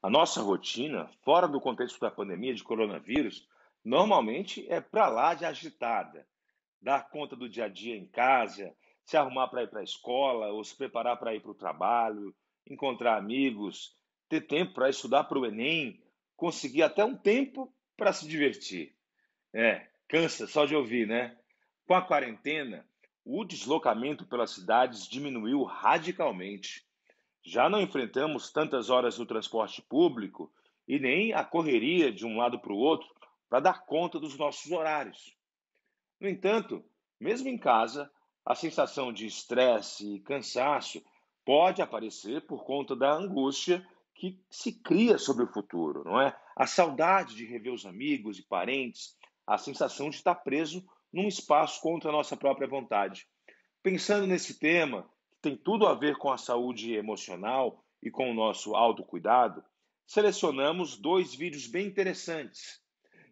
A nossa rotina, fora do contexto da pandemia de coronavírus, normalmente é para lá de agitada. Dar conta do dia a dia em casa, se arrumar para ir para a escola ou se preparar para ir para o trabalho, encontrar amigos, ter tempo para estudar para o Enem, conseguir até um tempo para se divertir. Cansa só de ouvir, né? Com a quarentena, o deslocamento pelas cidades diminuiu radicalmente. Já não enfrentamos tantas horas no transporte público e nem a correria de um lado para o outro para dar conta dos nossos horários. No entanto, mesmo em casa, a sensação de estresse e cansaço pode aparecer por conta da angústia que se cria sobre o futuro, não é? A saudade de rever os amigos e parentes, a sensação de estar preso num espaço contra a nossa própria vontade. Pensando nesse tema, que tem tudo a ver com a saúde emocional e com o nosso autocuidado, selecionamos dois vídeos bem interessantes.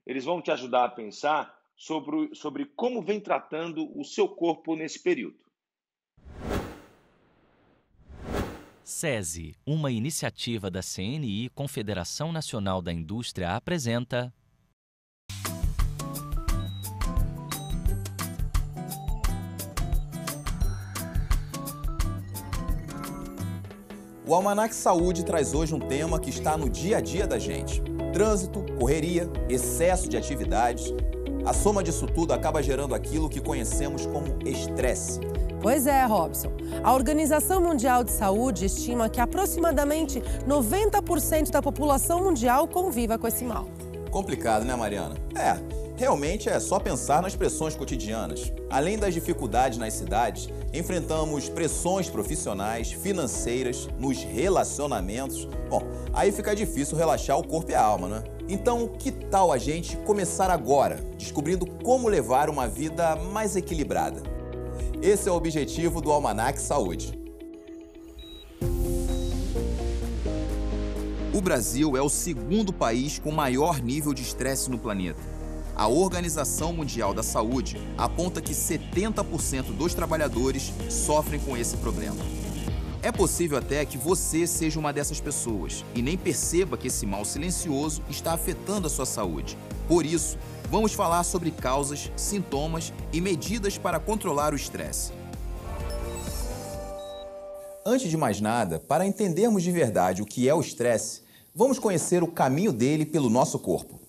Eles vão te ajudar a pensar sobre como vem tratando o seu corpo nesse período. SESI, uma iniciativa da CNI, Confederação Nacional da Indústria, apresenta O Almanac Saúde traz hoje um tema que está no dia a dia da gente. Trânsito, correria, excesso de atividades. A soma disso tudo acaba gerando aquilo que conhecemos como estresse. Pois é, Robson. A Organização Mundial de Saúde estima que aproximadamente 90% da população mundial conviva com esse mal. Complicado, né, Mariana? Realmente é só pensar nas pressões cotidianas. Além das dificuldades nas cidades, enfrentamos pressões profissionais, financeiras, nos relacionamentos. Bom, aí fica difícil relaxar o corpo e a alma, né? Então, que tal a gente começar agora, descobrindo como levar uma vida mais equilibrada? Esse é o objetivo do Almanac Saúde. O Brasil é o segundo país com maior nível de estresse no planeta. A Organização Mundial da Saúde aponta que 70% dos trabalhadores sofrem com esse problema. É possível até que você seja uma dessas pessoas e nem perceba que esse mal silencioso está afetando a sua saúde. Por isso, vamos falar sobre causas, sintomas e medidas para controlar o estresse. Antes de mais nada, para entendermos de verdade o que é o estresse, vamos conhecer o caminho dele pelo nosso corpo.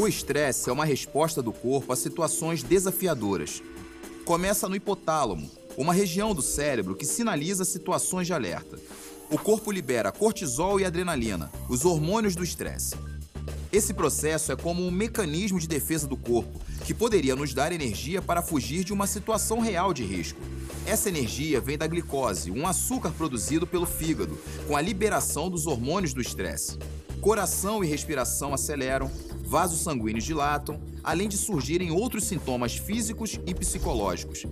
O estresse é uma resposta do corpo a situações desafiadoras. Começa no hipotálamo, uma região do cérebro que sinaliza situações de alerta. O corpo libera cortisol e adrenalina, os hormônios do estresse. Esse processo é como um mecanismo de defesa do corpo, que poderia nos dar energia para fugir de uma situação real de risco. Essa energia vem da glicose, um açúcar produzido pelo fígado, com a liberação dos hormônios do estresse. Coração e respiração aceleram, vasos sanguíneos dilatam, além de surgirem outros sintomas físicos e psicológicos.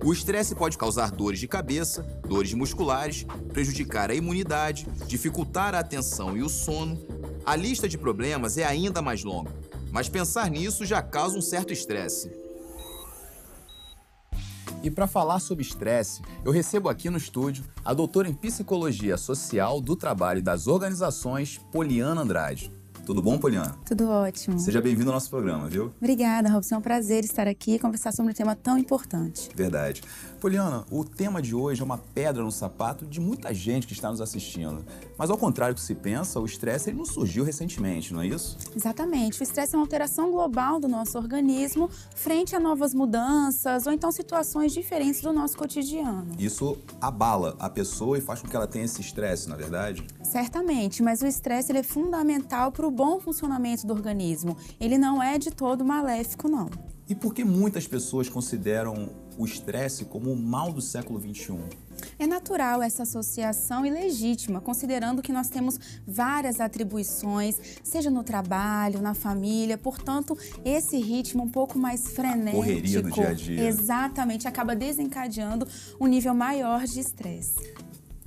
O estresse pode causar dores de cabeça, dores musculares, prejudicar a imunidade, dificultar a atenção e o sono. A lista de problemas é ainda mais longa, mas pensar nisso já causa um certo estresse. E para falar sobre estresse, eu recebo aqui no estúdio a doutora em Psicologia Social do Trabalho e das Organizações, Poliana Andrade. Tudo bom, Poliana? Tudo ótimo. Seja bem-vindo ao nosso programa, viu? Obrigada, Robson. É um prazer estar aqui e conversar sobre um tema tão importante. Verdade. Poliana, o tema de hoje é uma pedra no sapato de muita gente que está nos assistindo. Mas ao contrário do que se pensa, o estresse ele não surgiu recentemente, não é isso? Exatamente. O estresse é uma alteração global do nosso organismo frente a novas mudanças ou então situações diferentes do nosso cotidiano. Isso abala a pessoa e faz com que ela tenha esse estresse, na verdade? Certamente, mas o estresse ele é fundamental para o bom funcionamento do organismo. Ele não é de todo maléfico, não. E por que muitas pessoas consideram o estresse como o mal do século XXI? É natural essa associação e legítima, considerando que nós temos várias atribuições, seja no trabalho, na família, portanto, esse ritmo um pouco mais frenético, correria no dia a dia. Exatamente, acaba desencadeando um nível maior de estresse.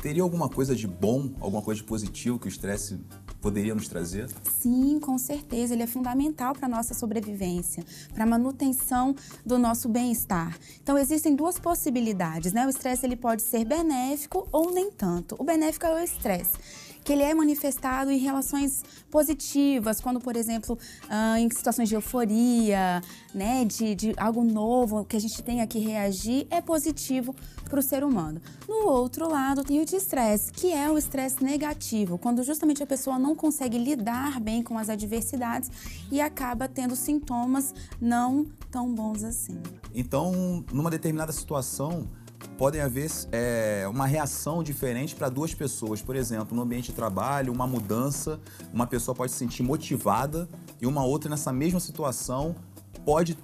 Teria alguma coisa de bom, alguma coisa de positivo que o estresse poderia nos trazer? Sim, com certeza. Ele é fundamental para a nossa sobrevivência, para a manutenção do nosso bem-estar. Então, existem duas possibilidades, né? O estresse ele pode ser benéfico ou nem tanto. O benéfico é o estresse, que ele é manifestado em relações positivas, quando, por exemplo, em situações de euforia, né, de algo novo que a gente tenha que reagir, é positivo para o ser humano. No outro lado, tem o de estresse, que é o estresse negativo, quando justamente a pessoa não consegue lidar bem com as adversidades e acaba tendo sintomas não tão bons assim. Então, numa determinada situação, podem haver uma reação diferente para duas pessoas. Por exemplo, no ambiente de trabalho, uma mudança, uma pessoa pode se sentir motivada e uma outra nessa mesma situação pode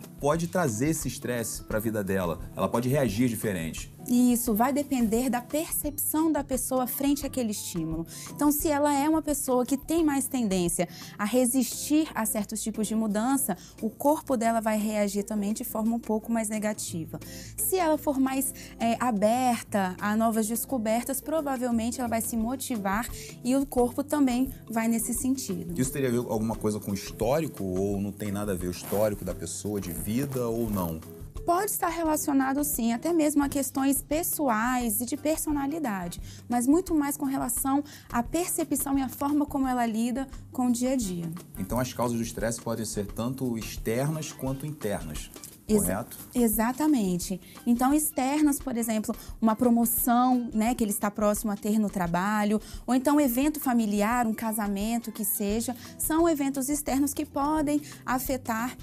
trazer esse estresse para a vida dela. Ela pode reagir diferente. Isso vai depender da percepção da pessoa frente àquele estímulo. Então, se ela é uma pessoa que tem mais tendência a resistir a certos tipos de mudança, o corpo dela vai reagir também de forma um pouco mais negativa. Se ela for mais aberta a novas descobertas, provavelmente ela vai se motivar e o corpo também vai nesse sentido. Isso teria a ver alguma coisa com o histórico ou não tem nada a ver o histórico da pessoa de vida ou não? Pode estar relacionado, sim, até mesmo a questões pessoais e de personalidade, mas muito mais com relação à percepção e à forma como ela lida com o dia a dia. Então, as causas do estresse podem ser tanto externas quanto internas, correto? Exatamente. Então, externas, por exemplo, uma promoção, né, que ele está próximo a ter no trabalho, ou então um evento familiar, um casamento que seja, são eventos externos que podem afetar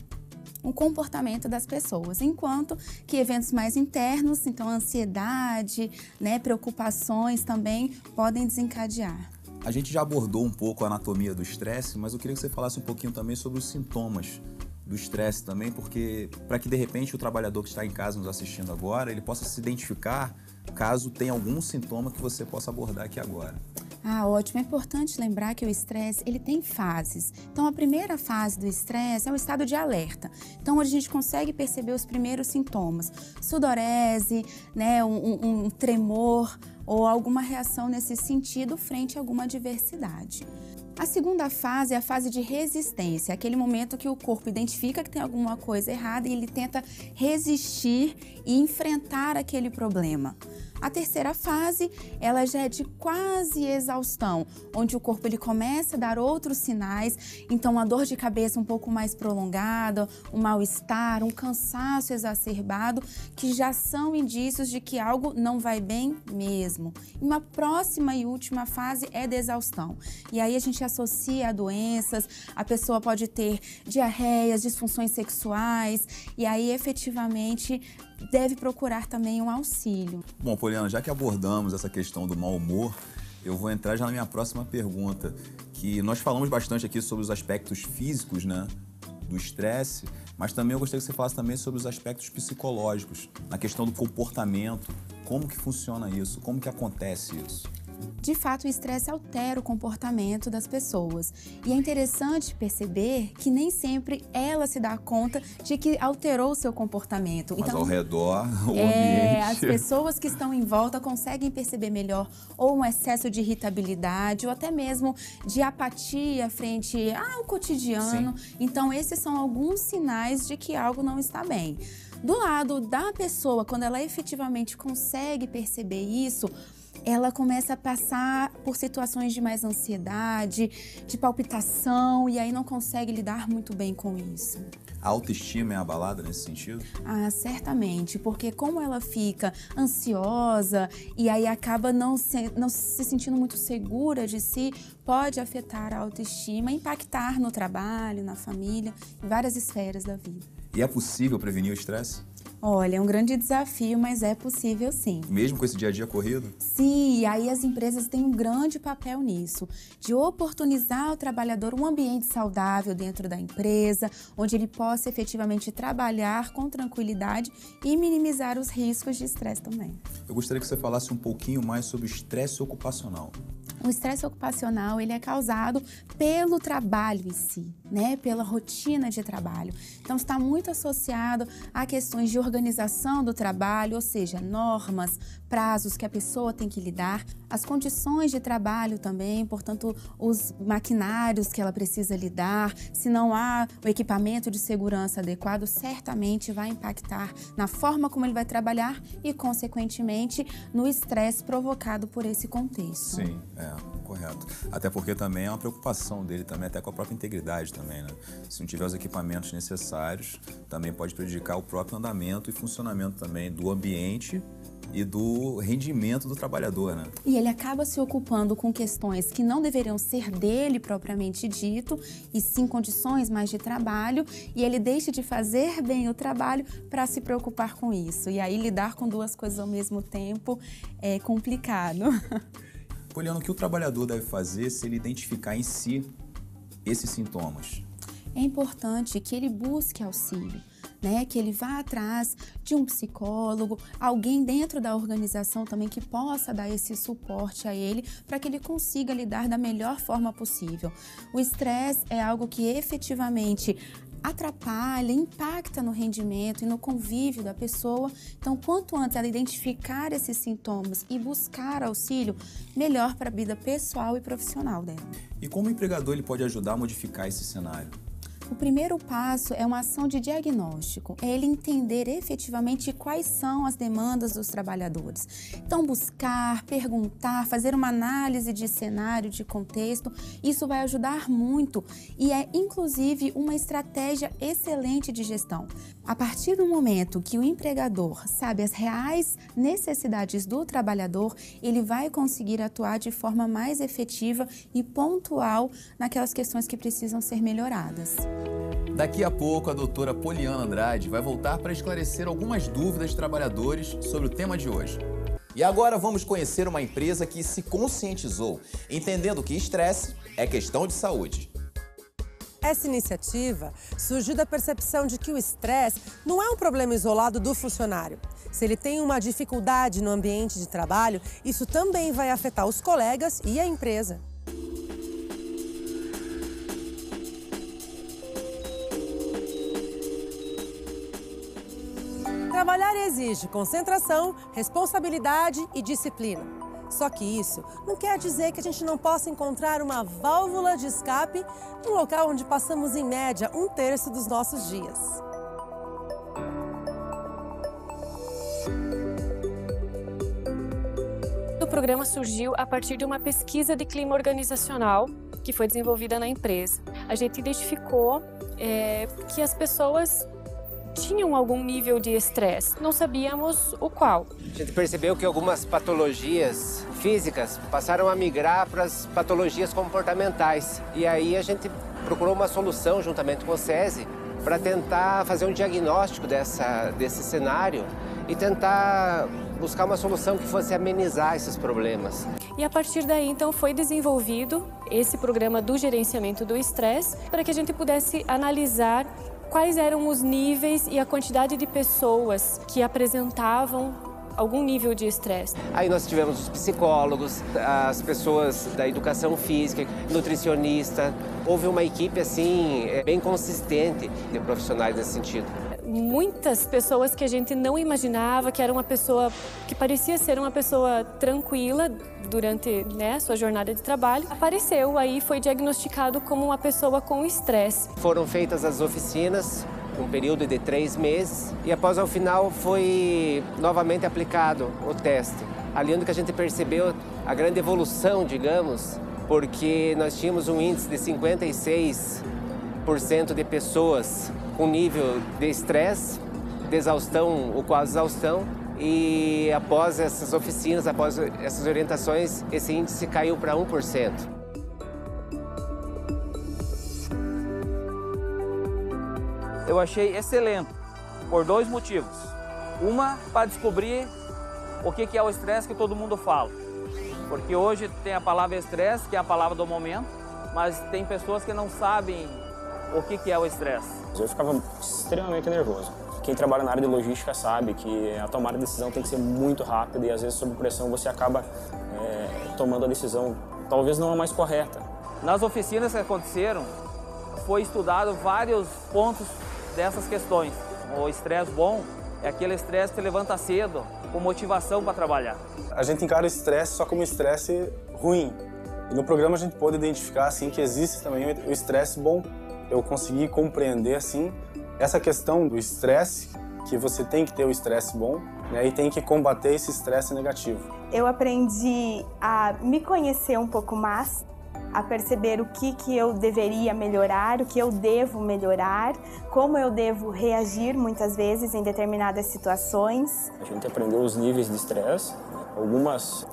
o comportamento das pessoas, enquanto que eventos mais internos, então ansiedade, né, preocupações também podem desencadear. A gente já abordou um pouco a anatomia do estresse, mas eu queria que você falasse um pouquinho também sobre os sintomas do estresse também, porque para que de repente o trabalhador que está em casa nos assistindo agora, ele possa se identificar caso tenha algum sintoma que você possa abordar aqui agora. Ah, ótimo. É importante lembrar que o estresse, ele tem fases. Então, a primeira fase do estresse é o estado de alerta. Então, onde a gente consegue perceber os primeiros sintomas. Sudorese, né, um tremor ou alguma reação nesse sentido frente a alguma adversidade. A segunda fase é a fase de resistência, aquele momento que o corpo identifica que tem alguma coisa errada e ele tenta resistir e enfrentar aquele problema. A terceira fase, ela já é de quase exaustão, onde o corpo ele começa a dar outros sinais, então uma dor de cabeça um pouco mais prolongada, um mal-estar, um cansaço exacerbado, que já são indícios de que algo não vai bem mesmo. E uma próxima e última fase é de exaustão. E aí a gente associa a doenças, a pessoa pode ter diarreias, disfunções sexuais, e aí efetivamente deve procurar também um auxílio. Bom, Poliana, já que abordamos essa questão do mau humor, eu vou entrar já na minha próxima pergunta, que nós falamos bastante aqui sobre os aspectos físicos, né, do estresse, mas também eu gostaria que você falasse também sobre os aspectos psicológicos, na questão do comportamento, como que funciona isso, como que acontece isso. De fato, o estresse altera o comportamento das pessoas. E é interessante perceber que nem sempre ela se dá conta de que alterou o seu comportamento. Mas então, ao redor, o ambiente... As pessoas que estão em volta conseguem perceber melhor ou um excesso de irritabilidade ou até mesmo de apatia frente ao cotidiano. Sim. Então, esses são alguns sinais de que algo não está bem. Do lado da pessoa, quando ela efetivamente consegue perceber isso, ela começa a passar por situações de mais ansiedade, de palpitação, e aí não consegue lidar muito bem com isso. A autoestima é abalada nesse sentido? Ah, certamente, porque como ela fica ansiosa e aí acaba não se sentindo muito segura de si, pode afetar a autoestima, impactar no trabalho, na família, em várias esferas da vida. E é possível prevenir o estresse? Olha, é um grande desafio, mas é possível sim. Mesmo com esse dia a dia corrido? Sim, e aí as empresas têm um grande papel nisso, de oportunizar ao trabalhador um ambiente saudável dentro da empresa, onde ele possa efetivamente trabalhar com tranquilidade e minimizar os riscos de estresse também. Eu gostaria que você falasse um pouquinho mais sobre o estresse ocupacional. O estresse ocupacional, ele é causado pelo trabalho em si, né? Pela rotina de trabalho. Então, está muito associado a questões de organização do trabalho, ou seja, normas, prazos que a pessoa tem que lidar, as condições de trabalho também, portanto, os maquinários que ela precisa lidar, se não há o equipamento de segurança adequado, certamente vai impactar na forma como ele vai trabalhar e, consequentemente, no estresse provocado por esse contexto. Sim, correto. Até porque também é uma preocupação dele também, até com a própria integridade também, né? Se não tiver os equipamentos necessários, também pode prejudicar o próprio andamento e funcionamento também do ambiente e do rendimento do trabalhador, né? E ele acaba se ocupando com questões que não deveriam ser dele propriamente dito, e sim condições mais de trabalho, e ele deixa de fazer bem o trabalho para se preocupar com isso. E aí lidar com duas coisas ao mesmo tempo é complicado. Poliana, o que o trabalhador deve fazer se ele identificar em si esses sintomas? É importante que ele busque auxílio, né? Que ele vá atrás de um psicólogo, alguém dentro da organização também que possa dar esse suporte a ele para que ele consiga lidar da melhor forma possível. O estresse é algo que efetivamente atrapalha, impacta no rendimento e no convívio da pessoa. Então, quanto antes ela identificar esses sintomas e buscar auxílio, melhor para a vida pessoal e profissional dela. E como o empregador ele pode ajudar a modificar esse cenário? O primeiro passo é uma ação de diagnóstico, é ele entender efetivamente quais são as demandas dos trabalhadores. Então, buscar, perguntar, fazer uma análise de cenário, de contexto, isso vai ajudar muito e é, inclusive, uma estratégia excelente de gestão. A partir do momento que o empregador sabe as reais necessidades do trabalhador, ele vai conseguir atuar de forma mais efetiva e pontual naquelas questões que precisam ser melhoradas. Daqui a pouco, a doutora Poliana Andrade vai voltar para esclarecer algumas dúvidas de trabalhadores sobre o tema de hoje. E agora vamos conhecer uma empresa que se conscientizou, entendendo que estresse é questão de saúde. Essa iniciativa surgiu da percepção de que o estresse não é um problema isolado do funcionário. Se ele tem uma dificuldade no ambiente de trabalho, isso também vai afetar os colegas e a empresa. Trabalhar exige concentração, responsabilidade e disciplina. Só que isso não quer dizer que a gente não possa encontrar uma válvula de escape no local onde passamos, em média, 1/3 dos nossos dias. O programa surgiu a partir de uma pesquisa de clima organizacional que foi desenvolvida na empresa. A gente identificou que as pessoas tinham algum nível de estresse, não sabíamos o qual. A gente percebeu que algumas patologias físicas passaram a migrar para as patologias comportamentais. E aí a gente procurou uma solução juntamente com o SESI para tentar fazer um diagnóstico desse cenário e tentar buscar uma solução que fosse amenizar esses problemas. E a partir daí, então, foi desenvolvido esse programa do gerenciamento do estresse para que a gente pudesse analisar quais eram os níveis e a quantidade de pessoas que apresentavam algum nível de estresse. Aí nós tivemos os psicólogos, as pessoas da educação física, nutricionista. Houve uma equipe assim bem consistente de profissionais nesse sentido. Muitas pessoas que a gente não imaginava, que era uma pessoa que parecia ser uma pessoa tranquila durante sua jornada de trabalho, apareceu aí, foi diagnosticado como uma pessoa com estresse. Foram feitas as oficinas, um período de 3 meses, e após ao final foi novamente aplicado o teste. Ali onde que a gente percebeu a grande evolução, digamos, porque nós tínhamos um índice de 56% de pessoas com nível de estresse, de exaustão ou quase exaustão, e após essas oficinas, após essas orientações, esse índice caiu para 1%. Eu achei excelente, por 2 motivos. Uma, para descobrir o que é o estresse que todo mundo fala. Porque hoje tem a palavra estresse, que é a palavra do momento, mas tem pessoas que não sabem o que é o estresse. Eu ficava extremamente nervoso. Quem trabalha na área de logística sabe que a tomada de decisão tem que ser muito rápida e às vezes sob pressão você acaba tomando a decisão talvez não a mais correta. Nas oficinas que aconteceram, foi estudado vários pontos dessas questões. O estresse bom é aquele estresse que levanta cedo, com motivação para trabalhar. A gente encara o estresse só como estresse ruim. E no programa a gente pode identificar assim, que existe também o estresse bom. Eu consegui compreender assim, essa questão do estresse, que você tem que ter o estresse bom, né, e tem que combater esse estresse negativo. Eu aprendi a me conhecer um pouco mais, a perceber o que eu deveria melhorar, o que eu devo melhorar, como eu devo reagir muitas vezes em determinadas situações. A gente aprendeu os níveis de estresse, algumas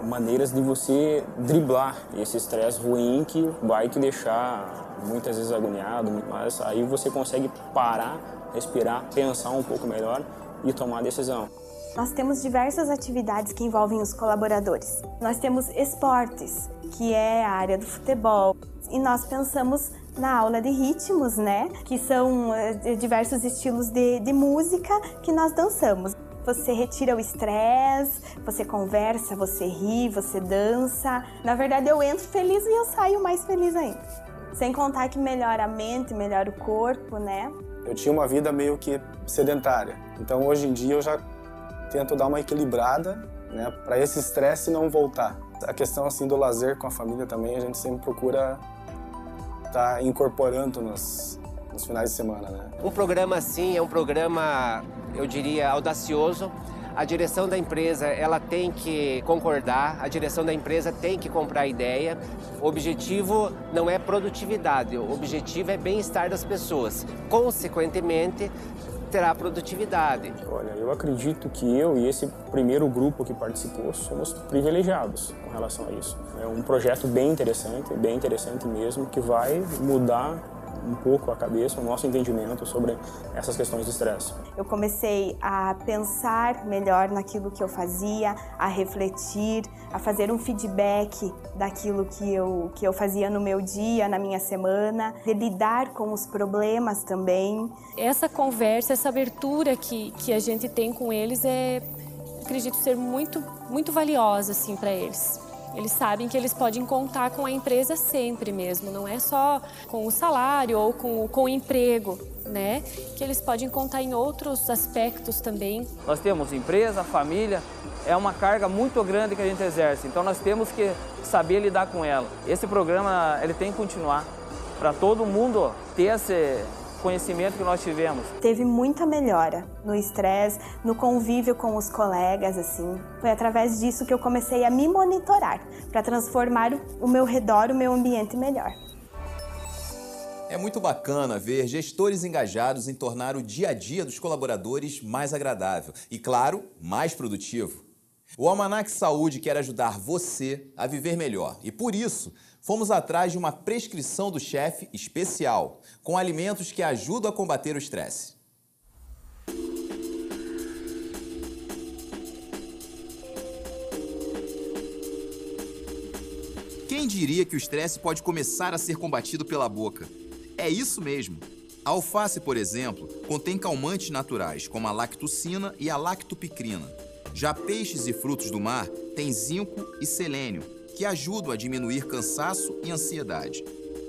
maneiras de você driblar esse estresse ruim que vai te deixar muitas vezes agoniado, mas aí você consegue parar, respirar, pensar um pouco melhor e tomar a decisão. Nós temos diversas atividades que envolvem os colaboradores. Nós temos esportes, que é a área do futebol. E nós pensamos na aula de ritmos, né? Que são diversos estilos de música que nós dançamos. Você retira o estresse, você conversa, você ri, você dança. Na verdade, eu entro feliz e eu saio mais feliz ainda. Sem contar que melhora a mente, melhora o corpo, né? Eu tinha uma vida meio que sedentária. Então, hoje em dia, eu já tento dar uma equilibrada, né, para esse estresse não voltar. A questão assim do lazer com a família também, a gente sempre procura estar incorporando nos finais de semana, né? Um programa assim é um programa, eu diria, audacioso. A direção da empresa, ela tem que concordar, a direção da empresa tem que comprar a ideia. O objetivo não é produtividade, o objetivo é bem-estar das pessoas. Consequentemente, terá produtividade. Olha, eu acredito que eu e esse primeiro grupo que participou somos privilegiados com relação a isso. É um projeto bem interessante mesmo, que vai mudar um pouco a cabeça, o nosso entendimento sobre essas questões de estresse. Eu comecei a pensar melhor naquilo que eu fazia, a refletir, a fazer um feedback daquilo que eu fazia no meu dia, na minha semana, de lidar com os problemas também. Essa conversa, essa abertura que a gente tem com eles acredito ser muito valiosa assim, para eles. Eles sabem que eles podem contar com a empresa sempre mesmo, não é só com o salário ou com o emprego, né? Que eles podem contar em outros aspectos também. Nós temos empresa, família, é uma carga muito grande que a gente exerce, então nós temos que saber lidar com ela. Esse programa ele tem que continuar para todo mundo ter esse conhecimento que nós tivemos. Teve muita melhora no estresse, no convívio com os colegas, assim. Foi através disso que eu comecei a me monitorar, para transformar o meu redor, o meu ambiente melhor. É muito bacana ver gestores engajados em tornar o dia a dia dos colaboradores mais agradável e, claro, mais produtivo. O Almanac Saúde quer ajudar você a viver melhor e, por isso, fomos atrás de uma prescrição do chefe especial, com alimentos que ajudam a combater o estresse. Quem diria que o estresse pode começar a ser combatido pela boca? É isso mesmo. A alface, por exemplo, contém calmantes naturais, como a lactucina e a lactopicrina. Já peixes e frutos do mar têm zinco e selênio, que ajudam a diminuir cansaço e ansiedade.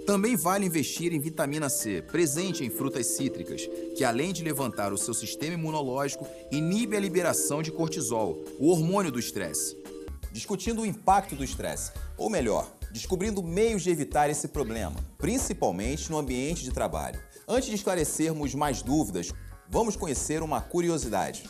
Também vale investir em vitamina C, presente em frutas cítricas, que além de levantar o seu sistema imunológico, inibe a liberação de cortisol, o hormônio do estresse. Discutindo o impacto do estresse, ou melhor, descobrindo meios de evitar esse problema, principalmente no ambiente de trabalho. Antes de esclarecermos mais dúvidas, vamos conhecer uma curiosidade.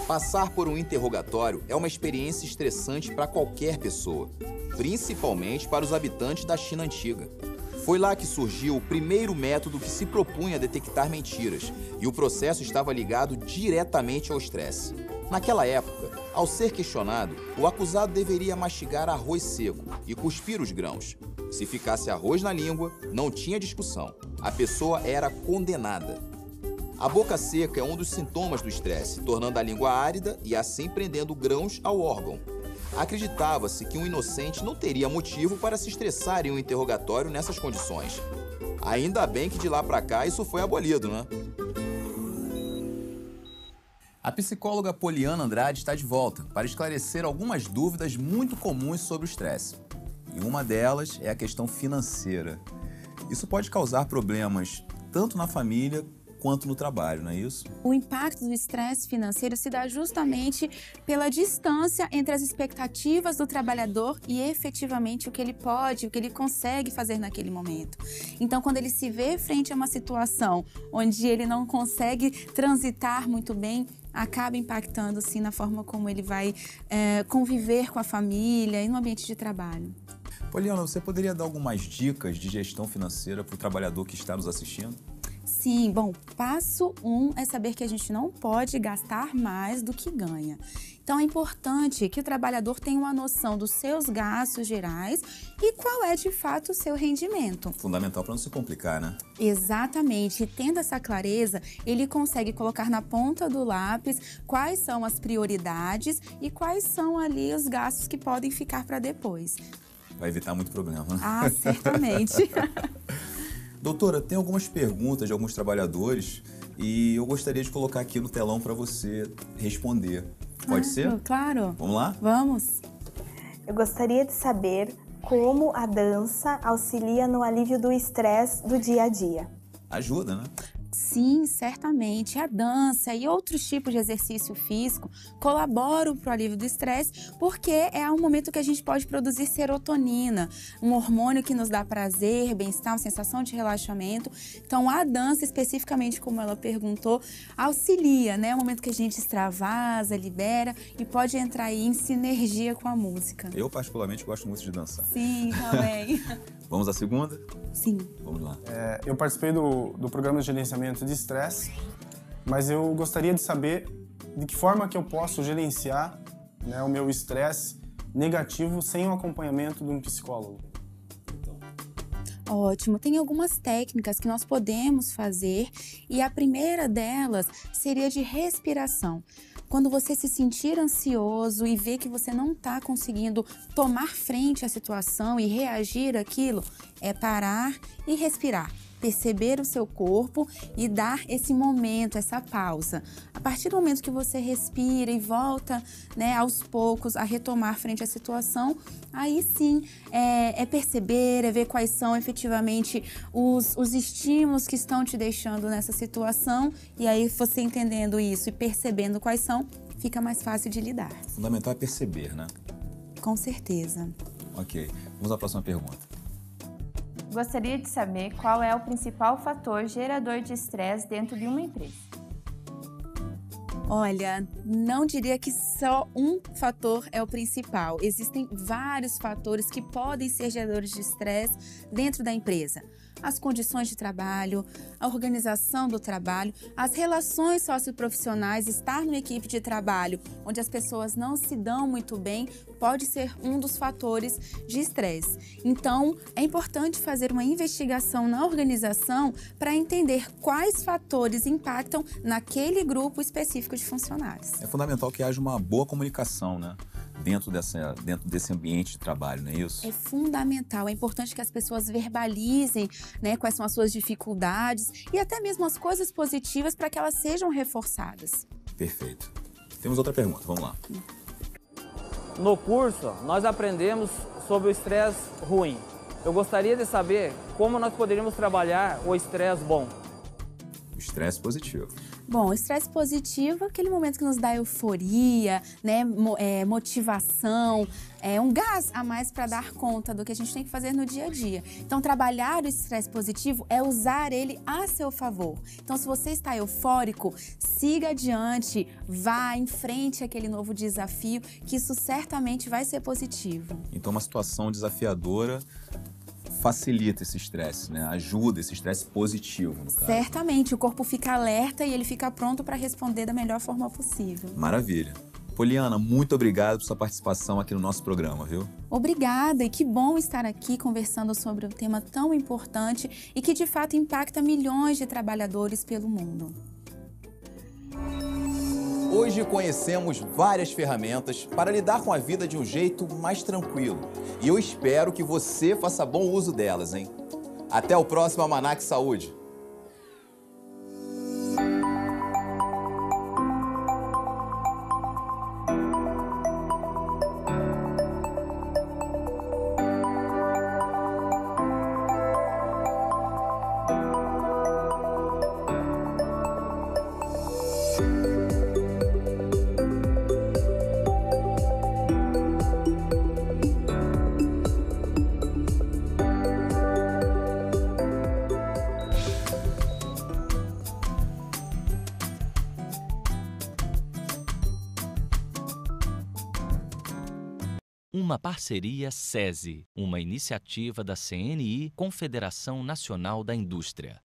Passar por um interrogatório é uma experiência estressante para qualquer pessoa, principalmente para os habitantes da China antiga. Foi lá que surgiu o primeiro método que se propunha a detectar mentiras, e o processo estava ligado diretamente ao estresse. Naquela época, ao ser questionado, o acusado deveria mastigar arroz seco e cuspir os grãos. Se ficasse arroz na língua, não tinha discussão. A pessoa era condenada. A boca seca é um dos sintomas do estresse, tornando a língua árida e assim prendendo grãos ao órgão. Acreditava-se que um inocente não teria motivo para se estressar em um interrogatório nessas condições. Ainda bem que de lá para cá isso foi abolido, né? A psicóloga Poliana Andrade está de volta para esclarecer algumas dúvidas muito comuns sobre o estresse. E uma delas é a questão financeira. Isso pode causar problemas tanto na família quanto no trabalho, não é isso? O impacto do estresse financeiro se dá justamente pela distância entre as expectativas do trabalhador e efetivamente o que ele pode, o que ele consegue fazer naquele momento. Então, quando ele se vê frente a uma situação onde ele não consegue transitar muito bem, acaba impactando, sim, na forma como ele vai conviver com a família e no ambiente de trabalho. Poliana, você poderia dar algumas dicas de gestão financeira para o trabalhador que está nos assistindo? Sim, bom, passo 1 é saber que a gente não pode gastar mais do que ganha. Então é importante que o trabalhador tenha uma noção dos seus gastos gerais e qual é de fato o seu rendimento. Fundamental para não se complicar, né? Exatamente, e tendo essa clareza, ele consegue colocar na ponta do lápis quais são as prioridades e quais são ali os gastos que podem ficar para depois. Vai evitar muito problema, né? Ah, certamente. Doutora, tem algumas perguntas de alguns trabalhadores e eu gostaria de colocar aqui no telão para você responder. Pode ser? Claro. Vamos lá? Vamos. Eu gostaria de saber como a dança auxilia no alívio do estresse do dia a dia. Ajuda, né? Sim, certamente. A dança e outros tipos de exercício físico colaboram para o alívio do estresse, porque é um momento que a gente pode produzir serotonina, um hormônio que nos dá prazer, bem-estar, uma sensação de relaxamento. Então, a dança, especificamente como ela perguntou, auxilia, né? É um momento que a gente extravasa, libera e pode entrar aí em sinergia com a música. Eu, particularmente, gosto muito de dançar. Sim, também. Vamos à segunda? Sim. Vamos lá. Eu participei do programa de gerenciamento de estresse, mas eu gostaria de saber de que forma que eu posso gerenciar, né, o meu estresse negativo sem o acompanhamento de um psicólogo. Ótimo, tem algumas técnicas que nós podemos fazer e a primeira delas seria de respiração. Quando você se sentir ansioso e ver que você não está conseguindo tomar frente à situação e reagir àquilo, é parar e respirar. Perceber o seu corpo e dar esse momento, essa pausa. A partir do momento que você respira e volta, né, aos poucos a retomar frente à situação, aí sim é perceber, é ver quais são efetivamente os estímulos que estão te deixando nessa situação, e aí você entendendo isso e percebendo quais são, fica mais fácil de lidar. Fundamental é perceber, né? Com certeza. Ok, vamos à próxima pergunta. Gostaria de saber qual é o principal fator gerador de estresse dentro de uma empresa. Olha, não diria que só um fator é o principal. Existem vários fatores que podem ser geradores de estresse dentro da empresa. As condições de trabalho, a organização do trabalho, as relações socioprofissionais, estar numa equipe de trabalho onde as pessoas não se dão muito bem, pode ser um dos fatores de estresse. Então, é importante fazer uma investigação na organização para entender quais fatores impactam naquele grupo específico de funcionários. É fundamental que haja uma boa comunicação, né? Dentro desse ambiente de trabalho, não é isso? É fundamental, é importante que as pessoas verbalizem, né, quais são as suas dificuldades e até mesmo as coisas positivas para que elas sejam reforçadas. Perfeito. Temos outra pergunta, vamos lá. No curso, nós aprendemos sobre o estresse ruim. Eu gostaria de saber como nós poderíamos trabalhar o estresse bom. O estresse positivo. Bom, o estresse positivo é aquele momento que nos dá euforia, né, motivação, um gás a mais para dar conta do que a gente tem que fazer no dia a dia. Então, trabalhar o estresse positivo é usar ele a seu favor. Então, se você está eufórico, siga adiante, vá em frente àquele novo desafio, que isso certamente vai ser positivo. Então, uma situação desafiadora facilita esse estresse, né? Ajuda esse estresse positivo, no caso. Certamente, o corpo fica alerta e ele fica pronto para responder da melhor forma possível. Maravilha. Poliana, muito obrigado por sua participação aqui no nosso programa, viu? Obrigada, e que bom estar aqui conversando sobre um tema tão importante e que de fato impacta milhões de trabalhadores pelo mundo. Hoje conhecemos várias ferramentas para lidar com a vida de um jeito mais tranquilo. E eu espero que você faça bom uso delas, hein? Até o próximo Almanac Saúde! Uma parceria SESI, uma iniciativa da CNI, Confederação Nacional da Indústria.